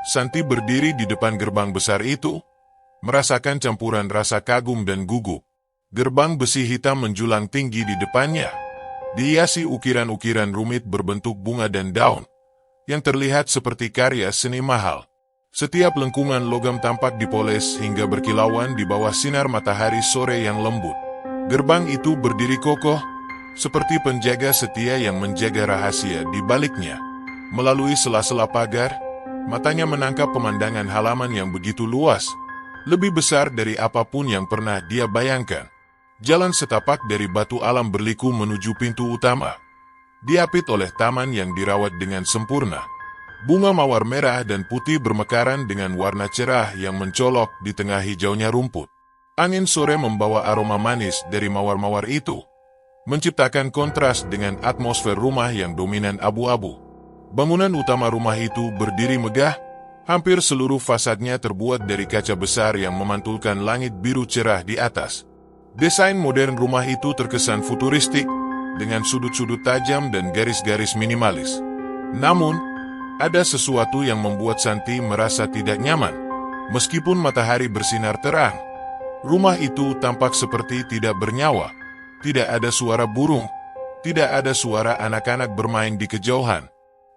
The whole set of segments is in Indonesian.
Santi berdiri di depan gerbang besar itu, merasakan campuran rasa kagum dan gugup. Gerbang besi hitam menjulang tinggi di depannya, dihiasi ukiran-ukiran rumit berbentuk bunga dan daun, yang terlihat seperti karya seni mahal. Setiap lengkungan logam tampak dipoles hingga berkilauan di bawah sinar matahari sore yang lembut. Gerbang itu berdiri kokoh, seperti penjaga setia yang menjaga rahasia di baliknya. Melalui sela-sela pagar, matanya menangkap pemandangan halaman yang begitu luas, lebih besar dari apapun yang pernah dia bayangkan. Jalan setapak dari batu alam berliku menuju pintu utama, diapit oleh taman yang dirawat dengan sempurna. Bunga mawar merah dan putih bermekaran dengan warna cerah yang mencolok di tengah hijaunya rumput. Angin sore membawa aroma manis dari mawar-mawar itu, menciptakan kontras dengan atmosfer rumah yang dominan abu-abu. Bangunan utama rumah itu berdiri megah, hampir seluruh fasadnya terbuat dari kaca besar yang memantulkan langit biru cerah di atas. Desain modern rumah itu terkesan futuristik, dengan sudut-sudut tajam dan garis-garis minimalis. Namun, ada sesuatu yang membuat Santi merasa tidak nyaman. Meskipun matahari bersinar terang, rumah itu tampak seperti tidak bernyawa. Tidak ada suara burung, tidak ada suara anak-anak bermain di kejauhan.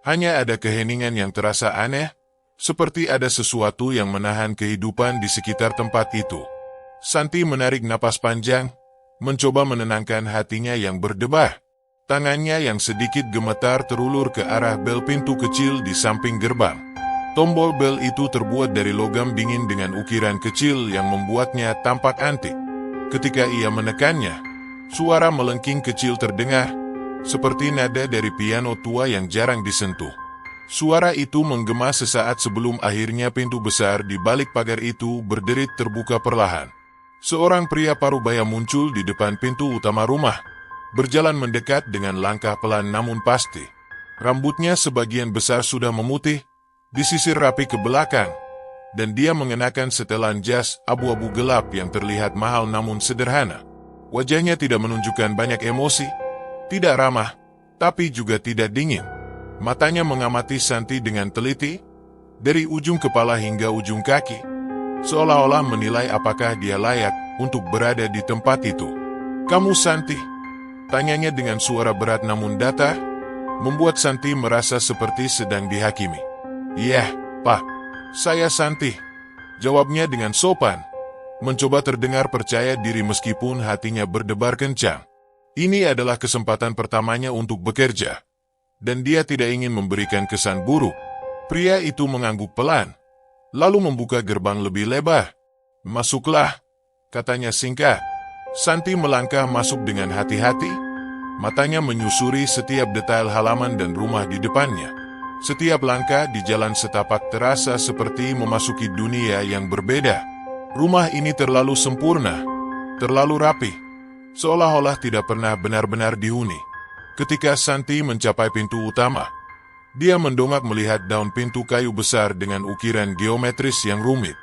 Hanya ada keheningan yang terasa aneh, seperti ada sesuatu yang menahan kehidupan di sekitar tempat itu. Santi menarik napas panjang, mencoba menenangkan hatinya yang berdebar. Tangannya yang sedikit gemetar terulur ke arah bel pintu kecil di samping gerbang. Tombol bel itu terbuat dari logam dingin dengan ukiran kecil yang membuatnya tampak antik. Ketika ia menekannya, suara melengking kecil terdengar, seperti nada dari piano tua yang jarang disentuh. Suara itu menggema sesaat sebelum akhirnya pintu besar di balik pagar itu berderit terbuka perlahan. Seorang pria parubaya muncul di depan pintu utama rumah, berjalan mendekat dengan langkah pelan namun pasti. Rambutnya sebagian besar sudah memutih, disisir rapi ke belakang, dan dia mengenakan setelan jas abu-abu gelap yang terlihat mahal namun sederhana. Wajahnya tidak menunjukkan banyak emosi, tidak ramah, tapi juga tidak dingin. Matanya mengamati Santi dengan teliti, dari ujung kepala hingga ujung kaki, seolah-olah menilai apakah dia layak untuk berada di tempat itu. "Kamu Santi?" tanyanya dengan suara berat namun datar, membuat Santi merasa seperti sedang dihakimi. "Iya, Pak, saya Santi," jawabnya dengan sopan, mencoba terdengar percaya diri meskipun hatinya berdebar kencang. Ini adalah kesempatan pertamanya untuk bekerja, dan dia tidak ingin memberikan kesan buruk. Pria itu mengangguk pelan, lalu membuka gerbang lebih lebar. "Masuklah," katanya singkat. Santi melangkah masuk dengan hati-hati, matanya menyusuri setiap detail halaman dan rumah di depannya. Setiap langkah di jalan setapak terasa seperti memasuki dunia yang berbeda. Rumah ini terlalu sempurna, terlalu rapi, seolah-olah tidak pernah benar-benar dihuni. Ketika Santi mencapai pintu utama, dia mendongak melihat daun pintu kayu besar dengan ukiran geometris yang rumit.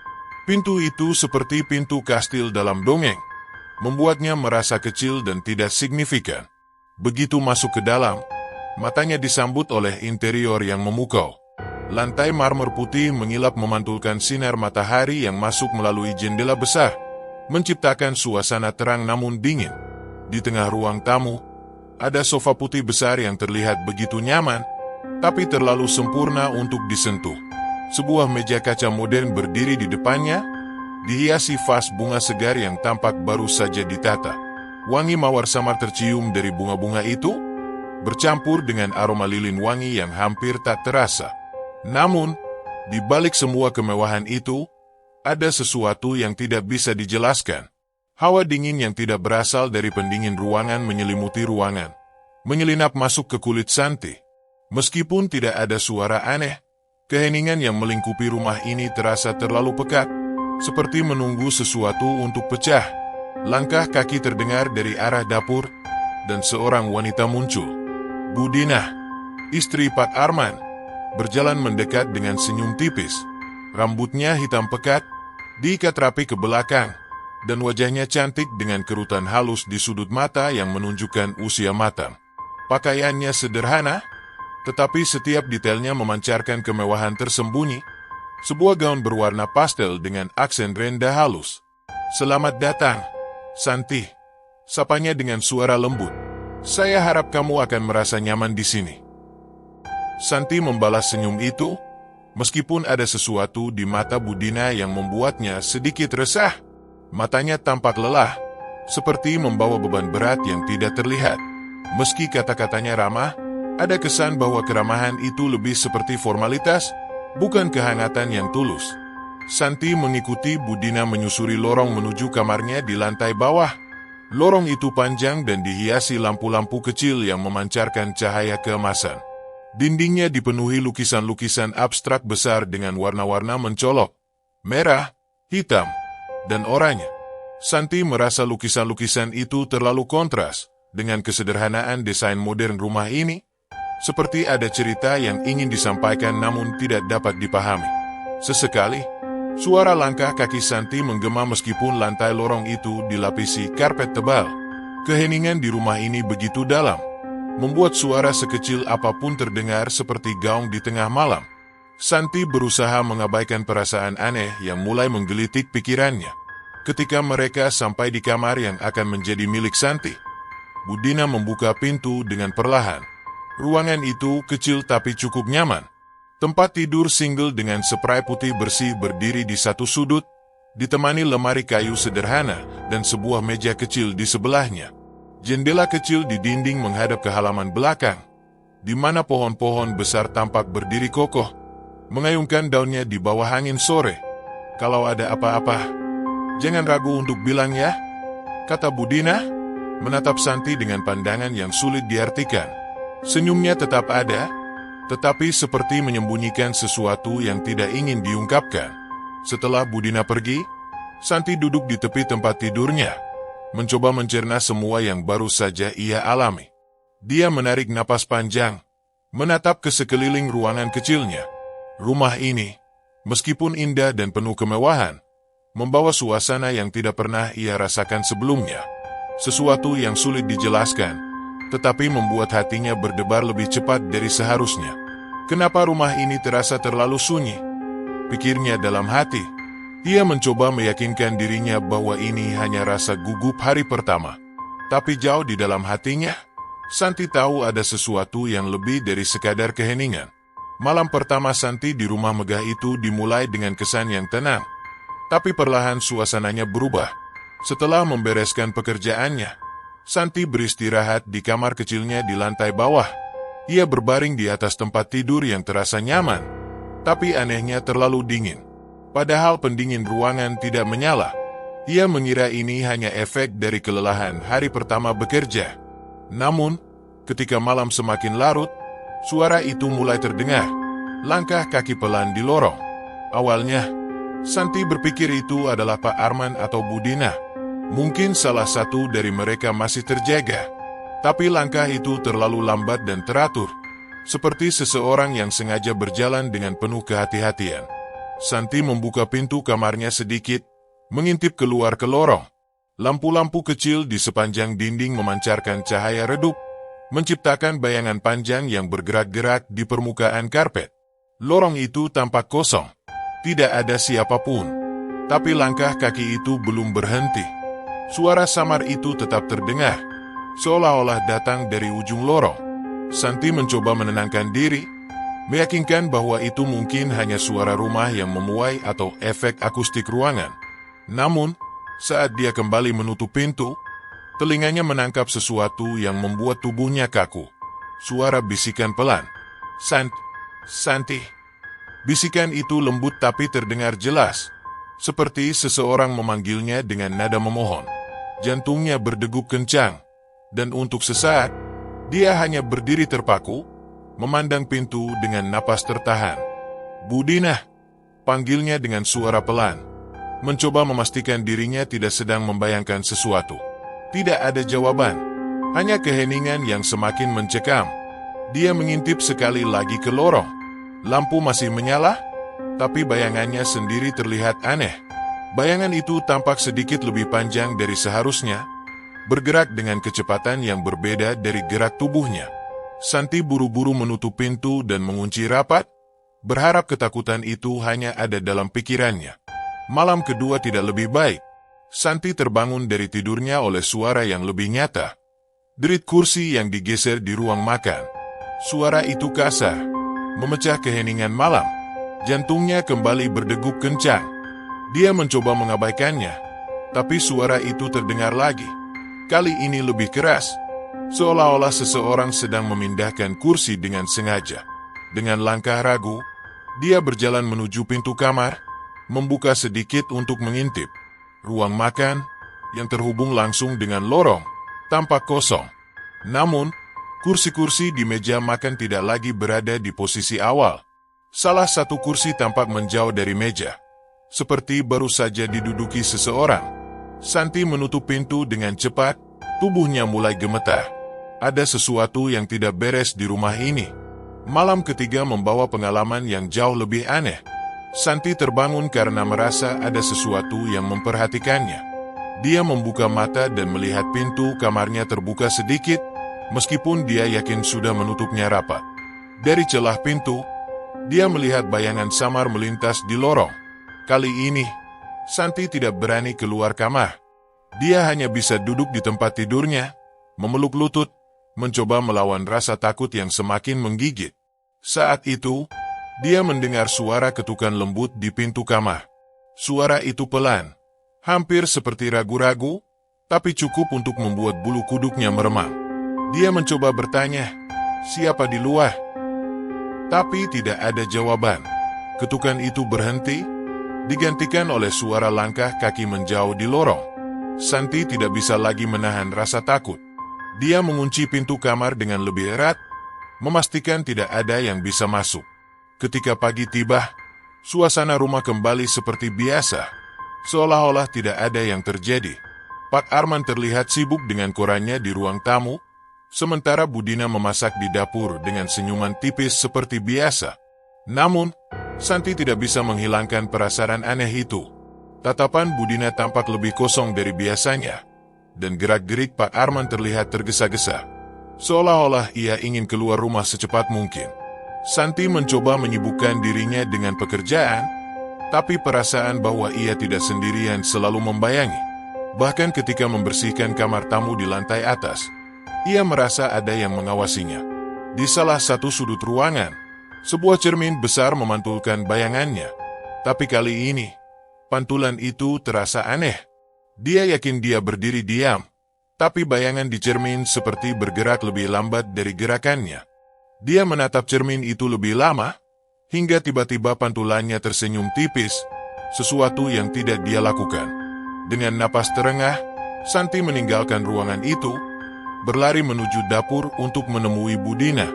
Pintu itu seperti pintu kastil dalam dongeng, membuatnya merasa kecil dan tidak signifikan. Begitu masuk ke dalam, matanya disambut oleh interior yang memukau. Lantai marmer putih mengilap memantulkan sinar matahari yang masuk melalui jendela besar, menciptakan suasana terang namun dingin. Di tengah ruang tamu, ada sofa putih besar yang terlihat begitu nyaman, tapi terlalu sempurna untuk disentuh. Sebuah meja kaca modern berdiri di depannya, dihiasi vas bunga segar yang tampak baru saja ditata. Wangi mawar samar tercium dari bunga-bunga itu, bercampur dengan aroma lilin wangi yang hampir tak terasa. Namun, di balik semua kemewahan itu, ada sesuatu yang tidak bisa dijelaskan. Hawa dingin yang tidak berasal dari pendingin ruangan menyelimuti ruangan, menyelinap masuk ke kulit Santi. Meskipun tidak ada suara aneh, keheningan yang melingkupi rumah ini terasa terlalu pekat, seperti menunggu sesuatu untuk pecah. Langkah kaki terdengar dari arah dapur, dan seorang wanita muncul. Budina, istri Pak Arman, berjalan mendekat dengan senyum tipis. Rambutnya hitam pekat, diikat rapi ke belakang, dan wajahnya cantik dengan kerutan halus di sudut mata yang menunjukkan usia matang. Pakaiannya sederhana, tetapi setiap detailnya memancarkan kemewahan tersembunyi, Sebuah gaun berwarna pastel dengan aksen rendah halus. "Selamat datang, Santi," sapanya dengan suara lembut. "Saya harap kamu akan merasa nyaman di sini." Santi membalas senyum itu, meskipun ada sesuatu di mata Budina yang membuatnya sedikit resah. Matanya tampak lelah, seperti membawa beban berat yang tidak terlihat. Meski kata-katanya ramah, ada kesan bahwa keramahan itu lebih seperti formalitas, bukan kehangatan yang tulus. Santi mengikuti Budina menyusuri lorong menuju kamarnya di lantai bawah. Lorong itu panjang dan dihiasi lampu-lampu kecil yang memancarkan cahaya keemasan. Dindingnya dipenuhi lukisan-lukisan abstrak besar dengan warna-warna mencolok, merah, hitam, dan oranye. Santi merasa lukisan-lukisan itu terlalu kontras dengan kesederhanaan desain modern rumah ini, seperti ada cerita yang ingin disampaikan namun tidak dapat dipahami. Sesekali, suara langkah kaki Santi menggema meskipun lantai lorong itu dilapisi karpet tebal. Keheningan di rumah ini begitu dalam, membuat suara sekecil apapun terdengar seperti gaung di tengah malam. Santi berusaha mengabaikan perasaan aneh yang mulai menggelitik pikirannya. Ketika mereka sampai di kamar yang akan menjadi milik Santi, Budina membuka pintu dengan perlahan. Ruangan itu kecil tapi cukup nyaman. Tempat tidur single dengan spray putih bersih berdiri di satu sudut, ditemani lemari kayu sederhana dan sebuah meja kecil di sebelahnya. Jendela kecil di dinding menghadap ke halaman belakang, di mana pohon-pohon besar tampak berdiri kokoh, mengayunkan daunnya di bawah angin sore. "Kalau ada apa-apa, jangan ragu untuk bilang ya," kata Budina, menatap Santi dengan pandangan yang sulit diartikan. Senyumnya tetap ada, tetapi seperti menyembunyikan sesuatu yang tidak ingin diungkapkan. Setelah Budina pergi, Santi duduk di tepi tempat tidurnya, mencoba mencerna semua yang baru saja ia alami. Dia menarik napas panjang, menatap ke sekeliling ruangan kecilnya. Rumah ini, meskipun indah dan penuh kemewahan, membawa suasana yang tidak pernah ia rasakan sebelumnya. Sesuatu yang sulit dijelaskan, tetapi membuat hatinya berdebar lebih cepat dari seharusnya. "Kenapa rumah ini terasa terlalu sunyi?" pikirnya dalam hati. Ia mencoba meyakinkan dirinya bahwa ini hanya rasa gugup hari pertama. Tapi jauh di dalam hatinya, Santi tahu ada sesuatu yang lebih dari sekadar keheningan. Malam pertama Santi di rumah megah itu dimulai dengan kesan yang tenang. Tapi perlahan suasananya berubah. Setelah membereskan pekerjaannya, Santi beristirahat di kamar kecilnya di lantai bawah. Ia berbaring di atas tempat tidur yang terasa nyaman, tapi anehnya terlalu dingin. Padahal pendingin ruangan tidak menyala. Ia mengira ini hanya efek dari kelelahan hari pertama bekerja. Namun, ketika malam semakin larut, suara itu mulai terdengar. Langkah kaki pelan di lorong. Awalnya, Santi berpikir itu adalah Pak Arman atau Budina. Mungkin salah satu dari mereka masih terjaga. Tapi langkah itu terlalu lambat dan teratur, seperti seseorang yang sengaja berjalan dengan penuh kehati-hatian. Santi membuka pintu kamarnya sedikit, mengintip keluar ke lorong. Lampu-lampu kecil di sepanjang dinding memancarkan cahaya redup, menciptakan bayangan panjang yang bergerak-gerak di permukaan karpet. Lorong itu tampak kosong, tidak ada siapapun. Tapi langkah kaki itu belum berhenti. Suara samar itu tetap terdengar, seolah-olah datang dari ujung lorong. Santi mencoba menenangkan diri, meyakinkan bahwa itu mungkin hanya suara rumah yang memuai atau efek akustik ruangan. Namun, saat dia kembali menutup pintu, telinganya menangkap sesuatu yang membuat tubuhnya kaku. Suara bisikan pelan. Santi. Bisikan itu lembut tapi terdengar jelas, seperti seseorang memanggilnya dengan nada memohon. Jantungnya berdegup kencang, dan untuk sesaat, dia hanya berdiri terpaku, memandang pintu dengan napas tertahan. "Budina," panggilnya dengan suara pelan, mencoba memastikan dirinya tidak sedang membayangkan sesuatu. Tidak ada jawaban, hanya keheningan yang semakin mencekam. Dia mengintip sekali lagi ke lorong. Lampu masih menyala, tapi bayangannya sendiri terlihat aneh. Bayangan itu tampak sedikit lebih panjang dari seharusnya, bergerak dengan kecepatan yang berbeda dari gerak tubuhnya. Santi buru-buru menutup pintu dan mengunci rapat, berharap ketakutan itu hanya ada dalam pikirannya. Malam kedua tidak lebih baik. Santi terbangun dari tidurnya oleh suara yang lebih nyata. Derit kursi yang digeser di ruang makan. Suara itu kasar, memecah keheningan malam. Jantungnya kembali berdegup kencang. Dia mencoba mengabaikannya, tapi suara itu terdengar lagi. Kali ini lebih keras, seolah-olah seseorang sedang memindahkan kursi dengan sengaja. Dengan langkah ragu, dia berjalan menuju pintu kamar, membuka sedikit untuk mengintip. Ruang makan, yang terhubung langsung dengan lorong, tampak kosong. Namun, kursi-kursi di meja makan tidak lagi berada di posisi awal. Salah satu kursi tampak menjauh dari meja, seperti baru saja diduduki seseorang. Santi menutup pintu dengan cepat, tubuhnya mulai gemetar. Ada sesuatu yang tidak beres di rumah ini. Malam ketiga membawa pengalaman yang jauh lebih aneh. Santi terbangun karena merasa ada sesuatu yang memperhatikannya. Dia membuka mata dan melihat pintu kamarnya terbuka sedikit, meskipun dia yakin sudah menutupnya rapat. Dari celah pintu, dia melihat bayangan samar melintas di lorong. Kali ini, Santi tidak berani keluar kamar. Dia hanya bisa duduk di tempat tidurnya, memeluk lutut, mencoba melawan rasa takut yang semakin menggigit. Saat itu, dia mendengar suara ketukan lembut di pintu kamar. Suara itu pelan, hampir seperti ragu-ragu, tapi cukup untuk membuat bulu kuduknya meremang. Dia mencoba bertanya, "Siapa di luar?" Tapi tidak ada jawaban. Ketukan itu berhenti, digantikan oleh suara langkah kaki menjauh di lorong. Santi tidak bisa lagi menahan rasa takut. Dia mengunci pintu kamar dengan lebih erat, memastikan tidak ada yang bisa masuk. Ketika pagi tiba, suasana rumah kembali seperti biasa, seolah-olah tidak ada yang terjadi. Pak Arman terlihat sibuk dengan korannya di ruang tamu, sementara Budina memasak di dapur dengan senyuman tipis seperti biasa. Namun, Santi tidak bisa menghilangkan perasaan aneh itu. Tatapan Budina tampak lebih kosong dari biasanya, dan gerak-gerik Pak Arman terlihat tergesa-gesa, seolah-olah ia ingin keluar rumah secepat mungkin. Santi mencoba menyibukkan dirinya dengan pekerjaan, tapi perasaan bahwa ia tidak sendirian selalu membayangi. Bahkan ketika membersihkan kamar tamu di lantai atas, ia merasa ada yang mengawasinya. Di salah satu sudut ruangan, sebuah cermin besar memantulkan bayangannya. Tapi kali ini, pantulan itu terasa aneh. Dia yakin dia berdiri diam, tapi bayangan di cermin seperti bergerak lebih lambat dari gerakannya. Dia menatap cermin itu lebih lama, hingga tiba-tiba pantulannya tersenyum tipis, sesuatu yang tidak dia lakukan. Dengan napas terengah, Santi meninggalkan ruangan itu, berlari menuju dapur untuk menemui Budina.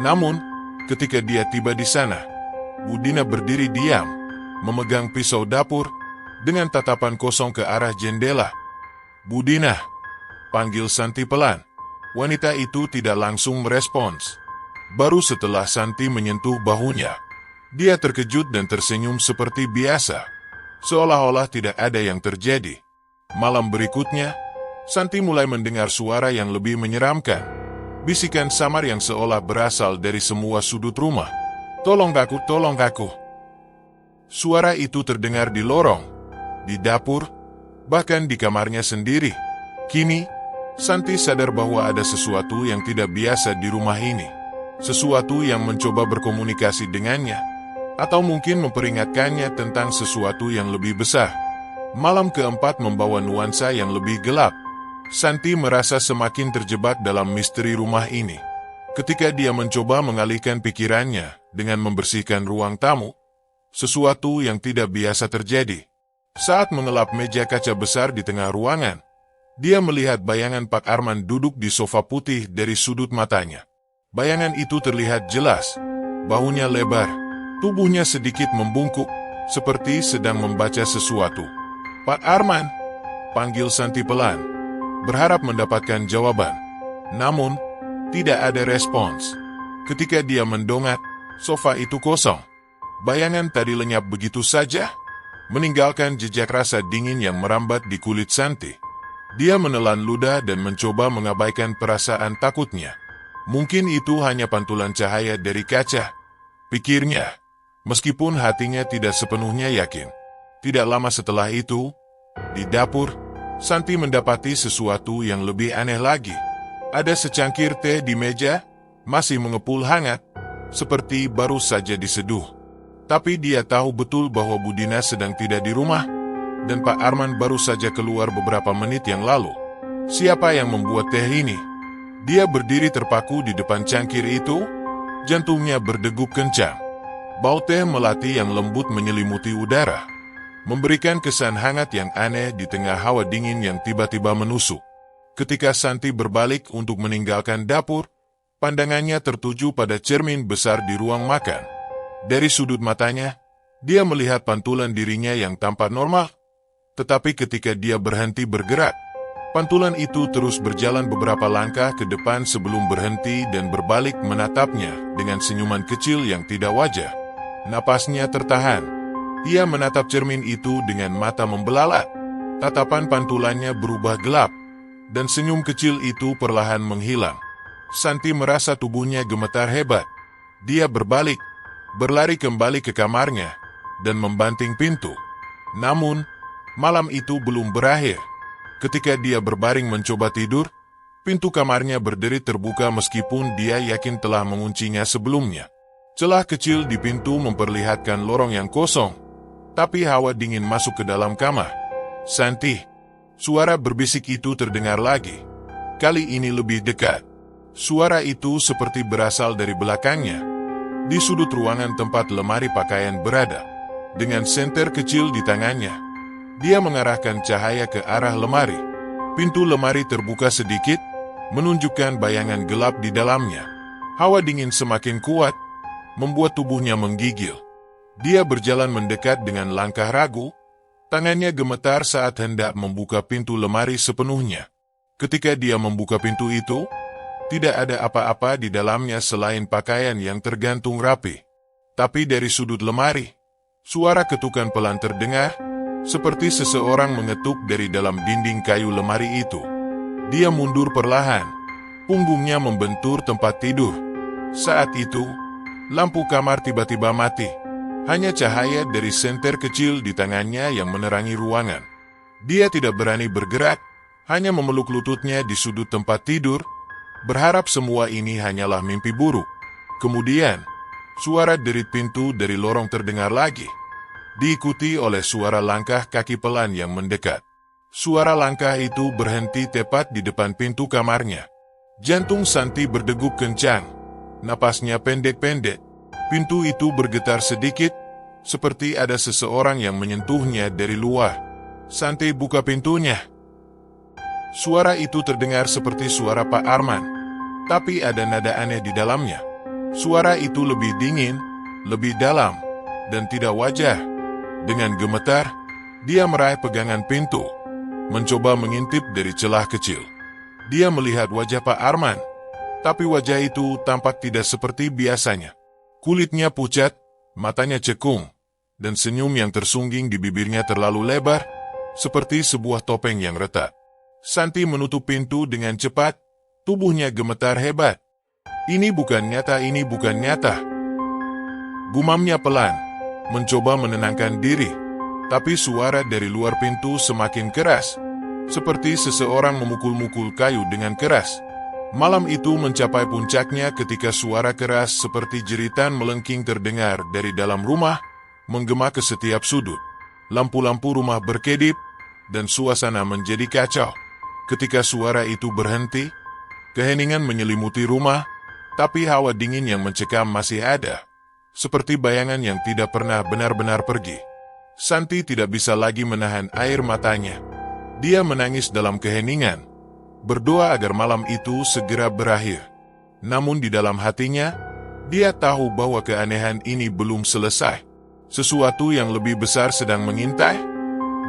Namun, ketika dia tiba di sana, Budina berdiri diam, memegang pisau dapur, dengan tatapan kosong ke arah jendela. "Budina," panggil Santi pelan. Wanita itu tidak langsung merespons. Baru setelah Santi menyentuh bahunya, dia terkejut dan tersenyum seperti biasa, seolah-olah tidak ada yang terjadi. Malam berikutnya, Santi mulai mendengar suara yang lebih menyeramkan, bisikan samar yang seolah berasal dari semua sudut rumah. "Tolong aku, tolong aku." Suara itu terdengar di lorong, di dapur, bahkan di kamarnya sendiri. Kini, Santi sadar bahwa ada sesuatu yang tidak biasa di rumah ini. Sesuatu yang mencoba berkomunikasi dengannya, atau mungkin memperingatkannya tentang sesuatu yang lebih besar. Malam keempat membawa nuansa yang lebih gelap. Santi merasa semakin terjebak dalam misteri rumah ini. Ketika dia mencoba mengalihkan pikirannya dengan membersihkan ruang tamu, sesuatu yang tidak biasa terjadi. Saat mengelap meja kaca besar di tengah ruangan, dia melihat bayangan Pak Arman duduk di sofa putih dari sudut matanya. Bayangan itu terlihat jelas, bahunya lebar, tubuhnya sedikit membungkuk, seperti sedang membaca sesuatu. "Pak Arman," panggil Santi pelan, berharap mendapatkan jawaban. Namun, tidak ada respons. Ketika dia mendongak, sofa itu kosong. Bayangan tadi lenyap begitu saja, meninggalkan jejak rasa dingin yang merambat di kulit Santi. Dia menelan ludah dan mencoba mengabaikan perasaan takutnya. Mungkin itu hanya pantulan cahaya dari kaca, pikirnya. meskipun hatinya tidak sepenuhnya yakin. Tidak lama setelah itu, di dapur, Santi mendapati sesuatu yang lebih aneh lagi. Ada secangkir teh di meja, masih mengepul hangat, seperti baru saja diseduh. Tapi dia tahu betul bahwa Budina sedang tidak di rumah, dan Pak Arman baru saja keluar beberapa menit yang lalu. Siapa yang membuat teh ini? Dia berdiri terpaku di depan cangkir itu, jantungnya berdegup kencang. Bau teh melati yang lembut menyelimuti udara, memberikan kesan hangat yang aneh di tengah hawa dingin yang tiba-tiba menusuk. Ketika Santi berbalik untuk meninggalkan dapur, pandangannya tertuju pada cermin besar di ruang makan. Dari sudut matanya, dia melihat pantulan dirinya yang tampak normal. Tetapi ketika dia berhenti bergerak, pantulan itu terus berjalan beberapa langkah ke depan sebelum berhenti dan berbalik menatapnya dengan senyuman kecil yang tidak wajar. Napasnya tertahan. Ia menatap cermin itu dengan mata membelalak. Tatapan pantulannya berubah gelap, dan senyum kecil itu perlahan menghilang. Santi merasa tubuhnya gemetar hebat. Dia berbalik, berlari kembali ke kamarnya, dan membanting pintu. Namun, malam itu belum berakhir. Ketika dia berbaring mencoba tidur, pintu kamarnya berderi terbuka meskipun dia yakin telah menguncinya sebelumnya. Celah kecil di pintu memperlihatkan lorong yang kosong, tapi hawa dingin masuk ke dalam kamar. "Santi," suara berbisik itu terdengar lagi. Kali ini lebih dekat. Suara itu seperti berasal dari belakangnya, di sudut ruangan tempat lemari pakaian berada. Dengan senter kecil di tangannya, dia mengarahkan cahaya ke arah lemari. Pintu lemari terbuka sedikit, menunjukkan bayangan gelap di dalamnya. Hawa dingin semakin kuat, membuat tubuhnya menggigil. Dia berjalan mendekat dengan langkah ragu, tangannya gemetar saat hendak membuka pintu lemari sepenuhnya. Ketika dia membuka pintu itu, tidak ada apa-apa di dalamnya selain pakaian yang tergantung rapi. Tapi dari sudut lemari, suara ketukan pelan terdengar, seperti seseorang mengetuk dari dalam dinding kayu lemari itu. Dia mundur perlahan, punggungnya membentur tempat tidur. Saat itu, lampu kamar tiba-tiba mati. Hanya cahaya dari senter kecil di tangannya yang menerangi ruangan. Dia tidak berani bergerak, hanya memeluk lututnya di sudut tempat tidur, berharap semua ini hanyalah mimpi buruk. Kemudian, suara derit pintu dari lorong terdengar lagi, diikuti oleh suara langkah kaki pelan yang mendekat. Suara langkah itu berhenti tepat di depan pintu kamarnya. Jantung Santi berdegup kencang, napasnya pendek-pendek. Pintu itu bergetar sedikit, seperti ada seseorang yang menyentuhnya dari luar. Santi buka pintunya. Suara itu terdengar seperti suara Pak Arman, tapi ada nada aneh di dalamnya. Suara itu lebih dingin, lebih dalam, dan tidak wajar. Dengan gemetar, dia meraih pegangan pintu, mencoba mengintip dari celah kecil. Dia melihat wajah Pak Arman, tapi wajah itu tampak tidak seperti biasanya. Kulitnya pucat, matanya cekung, dan senyum yang tersungging di bibirnya terlalu lebar, seperti sebuah topeng yang retak. Santi menutup pintu dengan cepat, tubuhnya gemetar hebat. "Ini bukan nyata, ini bukan nyata." Gumamnya pelan, mencoba menenangkan diri, tapi suara dari luar pintu semakin keras, seperti seseorang memukul-mukul kayu dengan keras. Malam itu mencapai puncaknya ketika suara keras seperti jeritan melengking terdengar dari dalam rumah, menggema ke setiap sudut. Lampu-lampu rumah berkedip, dan suasana menjadi kacau. Ketika suara itu berhenti, keheningan menyelimuti rumah, tapi hawa dingin yang mencekam masih ada, seperti bayangan yang tidak pernah benar-benar pergi. Santi tidak bisa lagi menahan air matanya. Dia menangis dalam keheningan, berdoa agar malam itu segera berakhir. Namun di dalam hatinya, dia tahu bahwa keanehan ini belum selesai. Sesuatu yang lebih besar sedang mengintai,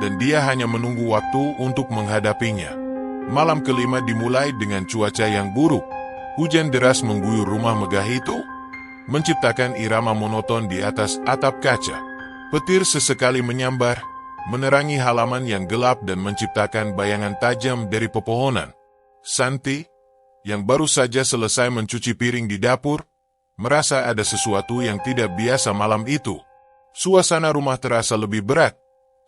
dan dia hanya menunggu waktu untuk menghadapinya. Malam kelima dimulai dengan cuaca yang buruk. Hujan deras mengguyur rumah megah itu, menciptakan irama monoton di atas atap kaca. Petir sesekali menyambar, menerangi halaman yang gelap dan menciptakan bayangan tajam dari pepohonan. Santi, yang baru saja selesai mencuci piring di dapur, merasa ada sesuatu yang tidak biasa malam itu. Suasana rumah terasa lebih berat,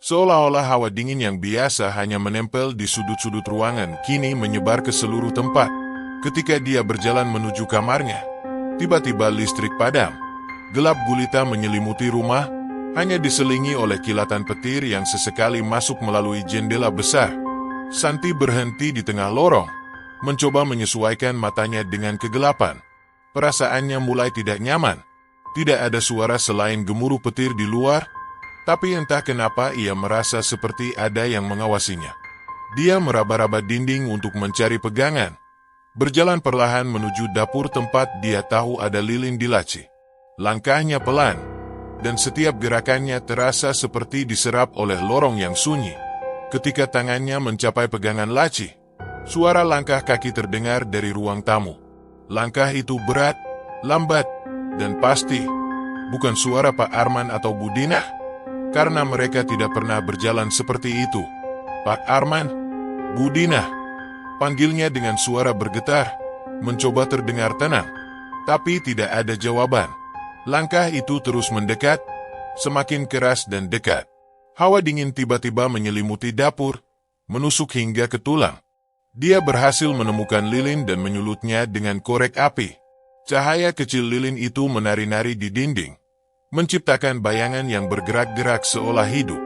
seolah-olah hawa dingin yang biasa hanya menempel di sudut-sudut ruangan kini menyebar ke seluruh tempat. Ketika dia berjalan menuju kamarnya, tiba-tiba listrik padam. Gelap gulita menyelimuti rumah, hanya diselingi oleh kilatan petir yang sesekali masuk melalui jendela besar. Santi berhenti di tengah lorong, mencoba menyesuaikan matanya dengan kegelapan. Perasaannya mulai tidak nyaman. Tidak ada suara selain gemuruh petir di luar, tapi entah kenapa ia merasa seperti ada yang mengawasinya. Dia meraba-raba dinding untuk mencari pegangan. Berjalan perlahan menuju dapur tempat dia tahu ada lilin di laci. Langkahnya pelan, dan setiap gerakannya terasa seperti diserap oleh lorong yang sunyi. Ketika tangannya mencapai pegangan laci, suara langkah kaki terdengar dari ruang tamu. Langkah itu berat, lambat, dan pasti bukan suara Pak Arman atau Bu Dinah, karena mereka tidak pernah berjalan seperti itu. Pak Arman, Bu Dinah, panggilnya dengan suara bergetar, mencoba terdengar tenang, tapi tidak ada jawaban. Langkah itu terus mendekat, semakin keras dan dekat. Hawa dingin tiba-tiba menyelimuti dapur, menusuk hingga ke tulang. Dia berhasil menemukan lilin dan menyulutnya dengan korek api. Cahaya kecil lilin itu menari-nari di dinding, menciptakan bayangan yang bergerak-gerak seolah hidup.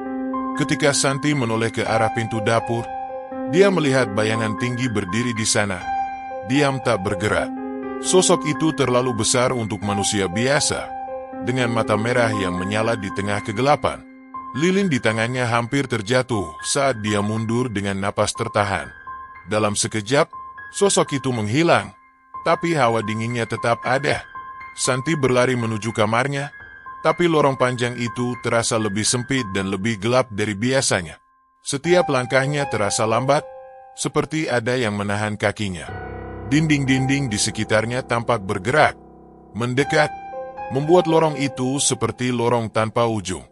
Ketika Santi menoleh ke arah pintu dapur, dia melihat bayangan tinggi berdiri di sana, diam tak bergerak. Sosok itu terlalu besar untuk manusia biasa, dengan mata merah yang menyala di tengah kegelapan. Lilin di tangannya hampir terjatuh saat dia mundur dengan napas tertahan. Dalam sekejap, sosok itu menghilang, tapi hawa dinginnya tetap ada. Santi berlari menuju kamarnya, tapi lorong panjang itu terasa lebih sempit dan lebih gelap dari biasanya. Setiap langkahnya terasa lambat, seperti ada yang menahan kakinya. Dinding-dinding di sekitarnya tampak bergerak, mendekat, membuat lorong itu seperti lorong tanpa ujung.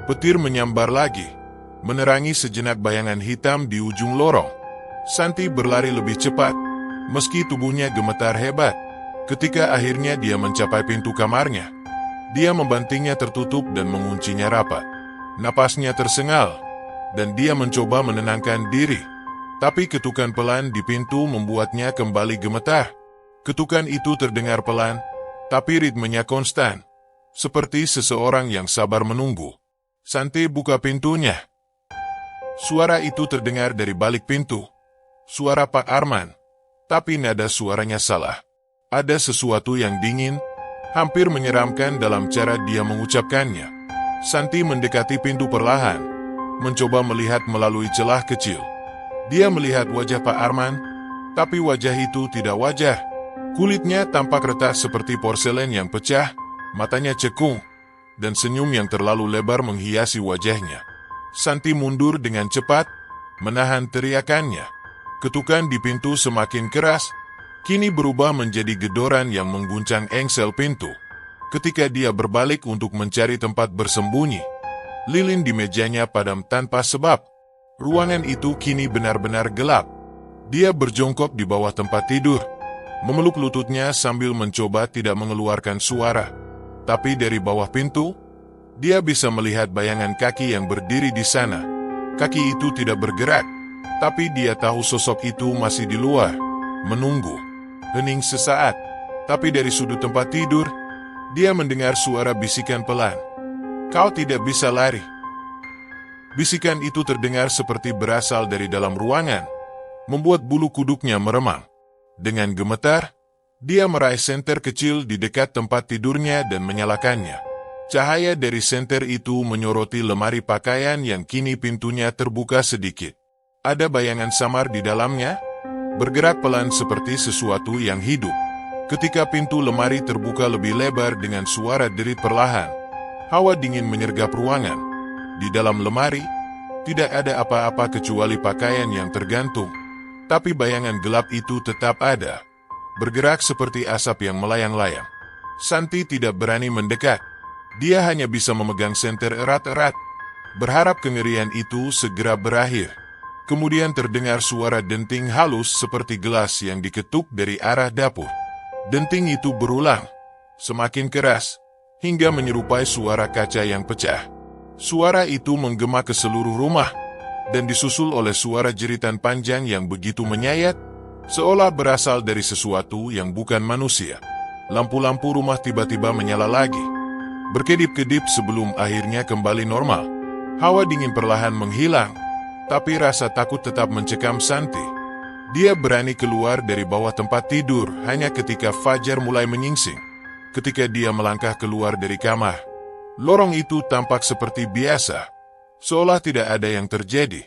Petir menyambar lagi, menerangi sejenak bayangan hitam di ujung lorong. Santi berlari lebih cepat, meski tubuhnya gemetar hebat. Ketika akhirnya dia mencapai pintu kamarnya, dia membantingnya tertutup dan menguncinya rapat. Napasnya tersengal, dan dia mencoba menenangkan diri. Tapi ketukan pelan di pintu membuatnya kembali gemetar. Ketukan itu terdengar pelan, tapi ritmenya konstan, seperti seseorang yang sabar menunggu. Santi buka pintunya. Suara itu terdengar dari balik pintu. Suara Pak Arman, tapi nada suaranya salah. Ada sesuatu yang dingin, hampir menyeramkan dalam cara dia mengucapkannya. Santi mendekati pintu perlahan, mencoba melihat melalui celah kecil. Dia melihat wajah Pak Arman, tapi wajah itu tidak wajar. Kulitnya tampak retak seperti porselen yang pecah, matanya cekung, dan senyum yang terlalu lebar menghiasi wajahnya. Santi mundur dengan cepat, menahan teriakannya. Ketukan di pintu semakin keras, kini berubah menjadi gedoran yang mengguncang engsel pintu. Ketika dia berbalik untuk mencari tempat bersembunyi, lilin di mejanya padam tanpa sebab. Ruangan itu kini benar-benar gelap. Dia berjongkok di bawah tempat tidur, memeluk lututnya sambil mencoba tidak mengeluarkan suara. Tapi dari bawah pintu, dia bisa melihat bayangan kaki yang berdiri di sana. Kaki itu tidak bergerak, tapi dia tahu sosok itu masih di luar, menunggu. Hening sesaat, tapi dari sudut tempat tidur, dia mendengar suara bisikan pelan. "Kau tidak bisa lari." Bisikan itu terdengar seperti berasal dari dalam ruangan, membuat bulu kuduknya meremang. Dengan gemetar, dia meraih senter kecil di dekat tempat tidurnya dan menyalakannya. Cahaya dari senter itu menyoroti lemari pakaian yang kini pintunya terbuka sedikit. Ada bayangan samar di dalamnya, bergerak pelan seperti sesuatu yang hidup. Ketika pintu lemari terbuka lebih lebar dengan suara derit perlahan, hawa dingin menyergap ruangan. Di dalam lemari, tidak ada apa-apa kecuali pakaian yang tergantung. Tapi bayangan gelap itu tetap ada, bergerak seperti asap yang melayang-layang. Santi tidak berani mendekat. Dia hanya bisa memegang senter erat-erat, berharap kengerian itu segera berakhir. Kemudian terdengar suara denting halus seperti gelas yang diketuk dari arah dapur. Denting itu berulang, semakin keras, hingga menyerupai suara kaca yang pecah. Suara itu menggema ke seluruh rumah, dan disusul oleh suara jeritan panjang yang begitu menyayat, seolah berasal dari sesuatu yang bukan manusia. Lampu-lampu rumah tiba-tiba menyala lagi, berkedip-kedip sebelum akhirnya kembali normal. Hawa dingin perlahan menghilang, tapi rasa takut tetap mencekam Santi. Dia berani keluar dari bawah tempat tidur hanya ketika fajar mulai menyingsing. Ketika dia melangkah keluar dari kamar, lorong itu tampak seperti biasa, seolah tidak ada yang terjadi.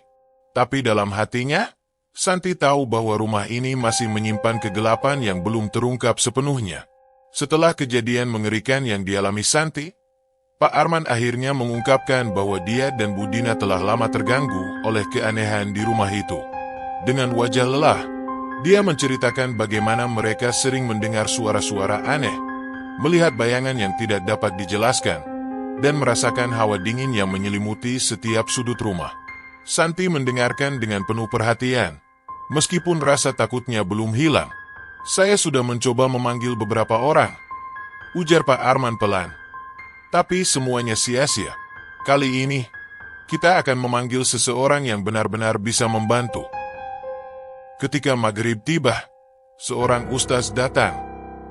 Tapi dalam hatinya, Santi tahu bahwa rumah ini masih menyimpan kegelapan yang belum terungkap sepenuhnya. Setelah kejadian mengerikan yang dialami Santi, Pak Arman akhirnya mengungkapkan bahwa dia dan Budina telah lama terganggu oleh keanehan di rumah itu. Dengan wajah lelah, dia menceritakan bagaimana mereka sering mendengar suara-suara aneh, melihat bayangan yang tidak dapat dijelaskan, dan merasakan hawa dingin yang menyelimuti setiap sudut rumah. Santi mendengarkan dengan penuh perhatian, meskipun rasa takutnya belum hilang. "Saya sudah mencoba memanggil beberapa orang," ujar Pak Arman pelan. "Tapi semuanya sia-sia. Kali ini, kita akan memanggil seseorang yang benar-benar bisa membantu." Ketika maghrib tiba, seorang ustaz datang.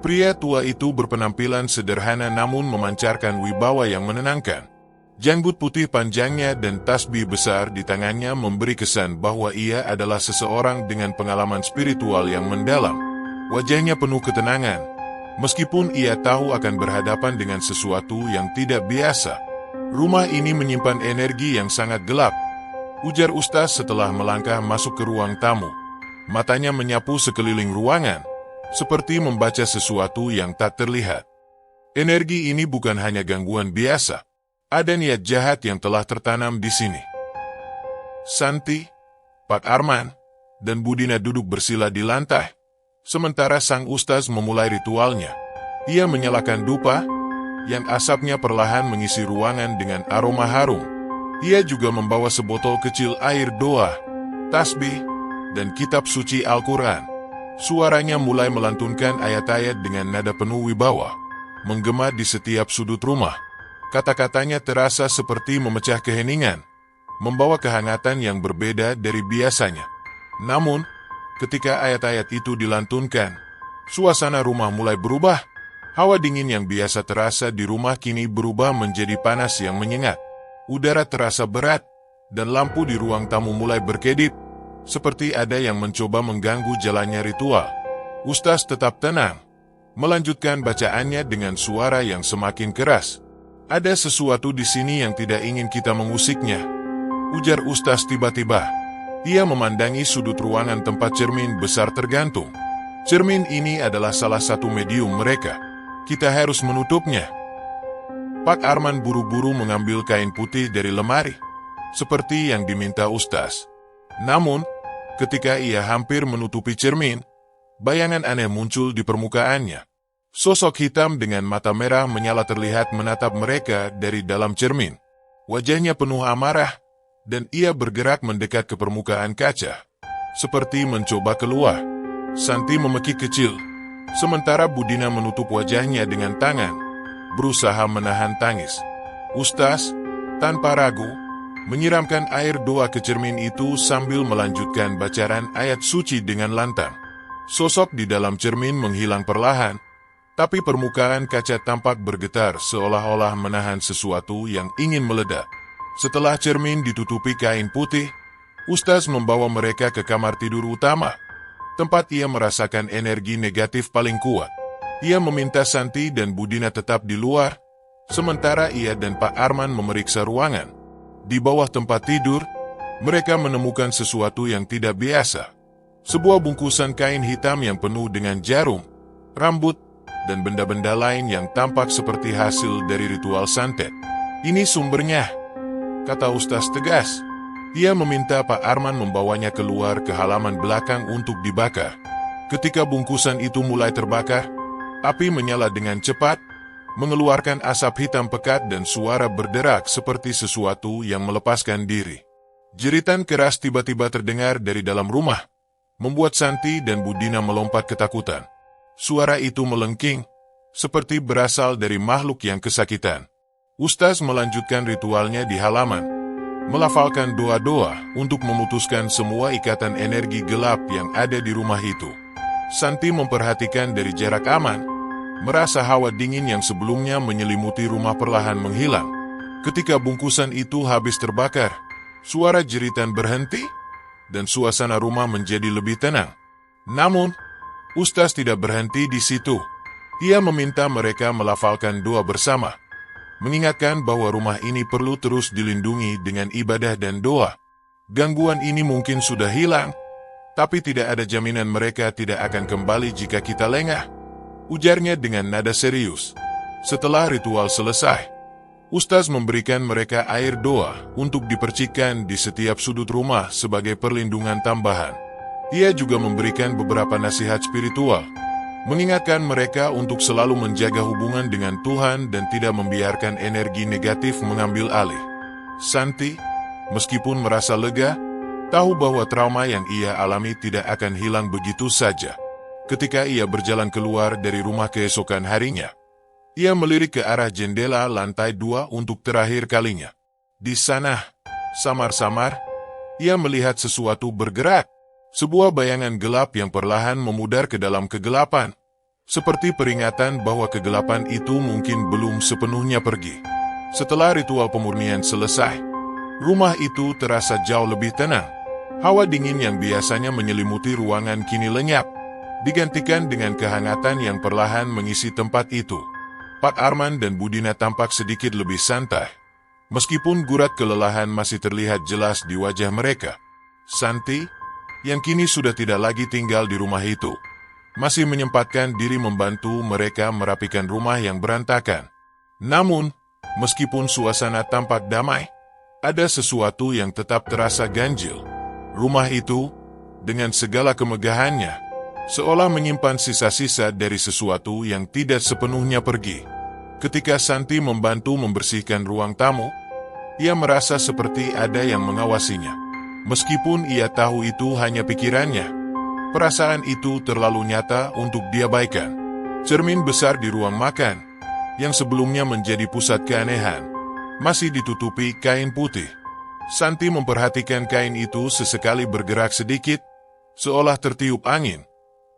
Pria tua itu berpenampilan sederhana namun memancarkan wibawa yang menenangkan. Janggut putih panjangnya dan tasbih besar di tangannya memberi kesan bahwa ia adalah seseorang dengan pengalaman spiritual yang mendalam. Wajahnya penuh ketenangan, meskipun ia tahu akan berhadapan dengan sesuatu yang tidak biasa. "Rumah ini menyimpan energi yang sangat gelap," ujar ustaz setelah melangkah masuk ke ruang tamu. Matanya menyapu sekeliling ruangan, seperti membaca sesuatu yang tak terlihat. "Energi ini bukan hanya gangguan biasa. Ada niat jahat yang telah tertanam di sini." Santi, Pak Arman, dan Budina duduk bersila di lantai, sementara sang ustaz memulai ritualnya. Ia menyalakan dupa, yang asapnya perlahan mengisi ruangan dengan aroma harum. Ia juga membawa sebotol kecil air doa, tasbih, dan kitab suci Al-Quran. Suaranya mulai melantunkan ayat-ayat dengan nada penuh wibawa, menggema di setiap sudut rumah. Kata-katanya terasa seperti memecah keheningan, membawa kehangatan yang berbeda dari biasanya. Namun, ketika ayat-ayat itu dilantunkan, suasana rumah mulai berubah. Hawa dingin yang biasa terasa di rumah kini berubah menjadi panas yang menyengat. Udara terasa berat, dan lampu di ruang tamu mulai berkedip, seperti ada yang mencoba mengganggu jalannya ritual. Ustaz tetap tenang, melanjutkan bacaannya dengan suara yang semakin keras. "Ada sesuatu di sini yang tidak ingin kita mengusiknya," ujar ustaz tiba-tiba. Ia memandangi sudut ruangan tempat cermin besar tergantung. "Cermin ini adalah salah satu medium mereka. Kita harus menutupnya." Pak Arman buru-buru mengambil kain putih dari lemari, seperti yang diminta ustaz. Namun, ketika ia hampir menutupi cermin, bayangan aneh muncul di permukaannya. Sosok hitam dengan mata merah menyala terlihat menatap mereka dari dalam cermin. Wajahnya penuh amarah, dan ia bergerak mendekat ke permukaan kaca, seperti mencoba keluar. Santi memekik kecil, sementara Budina menutup wajahnya dengan tangan, berusaha menahan tangis. Ustaz, tanpa ragu, menyiramkan air doa ke cermin itu sambil melanjutkan bacaan ayat suci dengan lantang. Sosok di dalam cermin menghilang perlahan, tapi permukaan kaca tampak bergetar seolah-olah menahan sesuatu yang ingin meledak. Setelah cermin ditutupi kain putih, ustaz membawa mereka ke kamar tidur utama, tempat ia merasakan energi negatif paling kuat. Ia meminta Santi dan Budina tetap di luar, sementara ia dan Pak Arman memeriksa ruangan. Di bawah tempat tidur, mereka menemukan sesuatu yang tidak biasa. Sebuah bungkusan kain hitam yang penuh dengan jarum, rambut, dan benda-benda lain yang tampak seperti hasil dari ritual santet. "Ini sumbernya," kata ustaz tegas. Ia meminta Pak Arman membawanya keluar ke halaman belakang untuk dibakar. Ketika bungkusan itu mulai terbakar, api menyala dengan cepat, mengeluarkan asap hitam pekat dan suara berderak seperti sesuatu yang melepaskan diri. Jeritan keras tiba-tiba terdengar dari dalam rumah, membuat Santi dan Budina melompat ketakutan. Suara itu melengking, seperti berasal dari makhluk yang kesakitan. Ustaz melanjutkan ritualnya di halaman, melafalkan doa-doa untuk memutuskan semua ikatan energi gelap yang ada di rumah itu. Santi memperhatikan dari jarak aman, merasa hawa dingin yang sebelumnya menyelimuti rumah perlahan menghilang. Ketika bungkusan itu habis terbakar, suara jeritan berhenti, dan suasana rumah menjadi lebih tenang. Namun, Ustaz tidak berhenti di situ. Ia meminta mereka melafalkan doa bersama, mengingatkan bahwa rumah ini perlu terus dilindungi dengan ibadah dan doa. Gangguan ini mungkin sudah hilang, tapi tidak ada jaminan mereka tidak akan kembali jika kita lengah, ujarnya dengan nada serius. Setelah ritual selesai, Ustaz memberikan mereka air doa untuk dipercikkan di setiap sudut rumah sebagai perlindungan tambahan. Ia juga memberikan beberapa nasihat spiritual, mengingatkan mereka untuk selalu menjaga hubungan dengan Tuhan dan tidak membiarkan energi negatif mengambil alih. Santi, meskipun merasa lega, tahu bahwa trauma yang ia alami tidak akan hilang begitu saja. Ketika ia berjalan keluar dari rumah keesokan harinya, ia melirik ke arah jendela lantai 2 untuk terakhir kalinya. Di sana, samar-samar, ia melihat sesuatu bergerak. Sebuah bayangan gelap yang perlahan memudar ke dalam kegelapan, seperti peringatan bahwa kegelapan itu mungkin belum sepenuhnya pergi. Setelah ritual pemurnian selesai, rumah itu terasa jauh lebih tenang. Hawa dingin yang biasanya menyelimuti ruangan kini lenyap, digantikan dengan kehangatan yang perlahan mengisi tempat itu. Pak Arman dan Budina tampak sedikit lebih santai, meskipun gurat kelelahan masih terlihat jelas di wajah mereka. Santi, yang kini sudah tidak lagi tinggal di rumah itu, masih menyempatkan diri membantu mereka merapikan rumah yang berantakan. Namun, meskipun suasana tampak damai, ada sesuatu yang tetap terasa ganjil. Rumah itu, dengan segala kemegahannya, seolah menyimpan sisa-sisa dari sesuatu yang tidak sepenuhnya pergi. Ketika Santi membantu membersihkan ruang tamu, ia merasa seperti ada yang mengawasinya. Meskipun ia tahu itu hanya pikirannya, perasaan itu terlalu nyata untuk diabaikan. Cermin besar di ruang makan, yang sebelumnya menjadi pusat keanehan, masih ditutupi kain putih. Santi memperhatikan kain itu sesekali bergerak sedikit, seolah tertiup angin.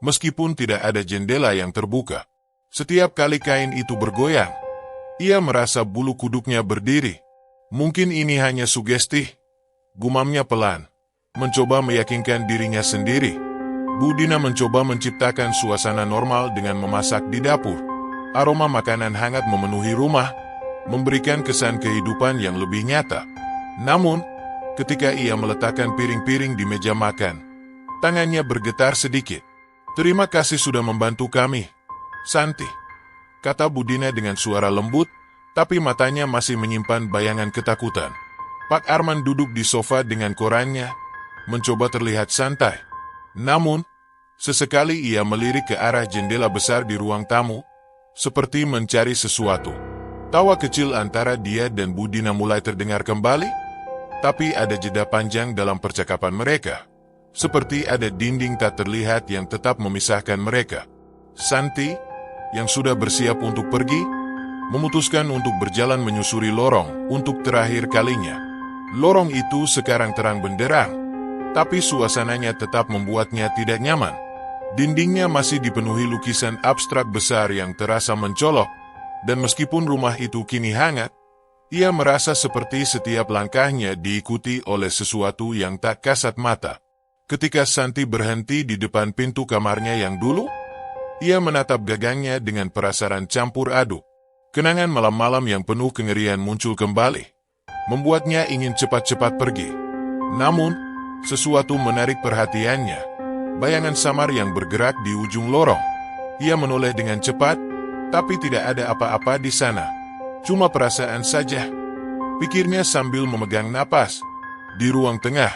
Meskipun tidak ada jendela yang terbuka, setiap kali kain itu bergoyang, ia merasa bulu kuduknya berdiri. Mungkin ini hanya sugesti, gumamnya pelan, mencoba meyakinkan dirinya sendiri. Budina mencoba menciptakan suasana normal dengan memasak di dapur. Aroma makanan hangat memenuhi rumah, memberikan kesan kehidupan yang lebih nyata. Namun, ketika ia meletakkan piring-piring di meja makan, tangannya bergetar sedikit. "Terima kasih sudah membantu kami, Santi," kata Budina dengan suara lembut, tapi matanya masih menyimpan bayangan ketakutan. Pak Arman duduk di sofa dengan korannya, mencoba terlihat santai. Namun, sesekali ia melirik ke arah jendela besar di ruang tamu, seperti mencari sesuatu. Tawa kecil antara dia dan Budina mulai terdengar kembali, tapi ada jeda panjang dalam percakapan mereka. Seperti ada dinding tak terlihat yang tetap memisahkan mereka. Santi, yang sudah bersiap untuk pergi, memutuskan untuk berjalan menyusuri lorong untuk terakhir kalinya. Lorong itu sekarang terang benderang, tapi suasananya tetap membuatnya tidak nyaman. Dindingnya masih dipenuhi lukisan abstrak besar yang terasa mencolok, dan meskipun rumah itu kini hangat, ia merasa seperti setiap langkahnya diikuti oleh sesuatu yang tak kasat mata. Ketika Santi berhenti di depan pintu kamarnya yang dulu, ia menatap gagangnya dengan perasaan campur aduk. Kenangan malam-malam yang penuh kengerian muncul kembali, membuatnya ingin cepat-cepat pergi. Namun, sesuatu menarik perhatiannya, bayangan samar yang bergerak di ujung lorong. Ia menoleh dengan cepat, tapi tidak ada apa-apa di sana. Cuma perasaan saja, pikirnya sambil memegang napas. Di ruang tengah,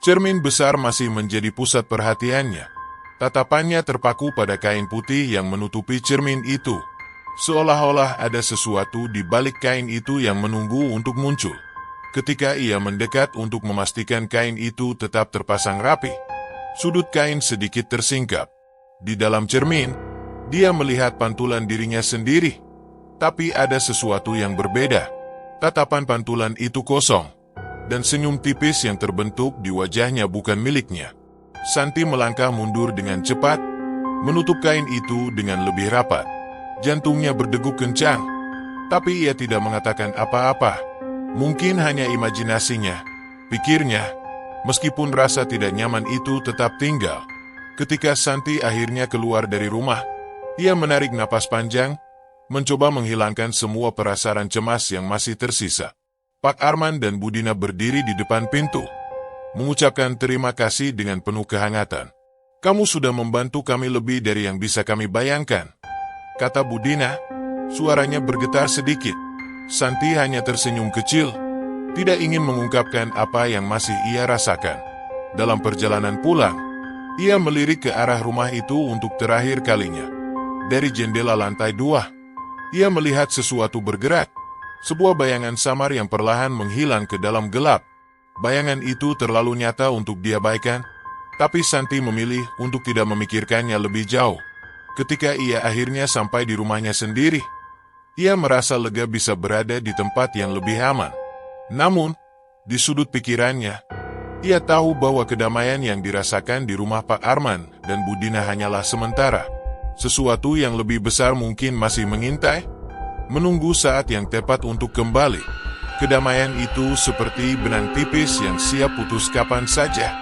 cermin besar masih menjadi pusat perhatiannya. Tatapannya terpaku pada kain putih yang menutupi cermin itu, seolah-olah ada sesuatu di balik kain itu yang menunggu untuk muncul. Ketika ia mendekat untuk memastikan kain itu tetap terpasang rapi, sudut kain sedikit tersingkap. Di dalam cermin, Dia melihat pantulan dirinya sendiri. Tapi ada sesuatu yang berbeda. Tatapan pantulan itu kosong. Dan senyum tipis yang terbentuk di wajahnya bukan miliknya. Santi melangkah mundur dengan cepat, menutup kain itu dengan lebih rapat. Jantungnya berdegup kencang, tapi ia tidak mengatakan apa-apa. Mungkin hanya imajinasinya, pikirnya, meskipun rasa tidak nyaman itu tetap tinggal. Ketika Santi akhirnya keluar dari rumah, ia menarik napas panjang, mencoba menghilangkan semua perasaan cemas yang masih tersisa. Pak Arman dan Budina berdiri di depan pintu, mengucapkan terima kasih dengan penuh kehangatan. "Kamu sudah membantu kami lebih dari yang bisa kami bayangkan," kata Budina. Suaranya bergetar sedikit. Santi hanya tersenyum kecil, tidak ingin mengungkapkan apa yang masih ia rasakan. Dalam perjalanan pulang, ia melirik ke arah rumah itu untuk terakhir kalinya. Dari jendela lantai 2, ia melihat sesuatu bergerak. Sebuah bayangan samar yang perlahan menghilang ke dalam gelap. Bayangan itu terlalu nyata untuk diabaikan, tapi Santi memilih untuk tidak memikirkannya lebih jauh. Ketika ia akhirnya sampai di rumahnya sendiri, ia merasa lega bisa berada di tempat yang lebih aman. Namun, di sudut pikirannya, ia tahu bahwa kedamaian yang dirasakan di rumah Pak Arman dan Budina hanyalah sementara. Sesuatu yang lebih besar mungkin masih mengintai, menunggu saat yang tepat untuk kembali. Kedamaian itu seperti benang tipis yang siap putus kapan saja.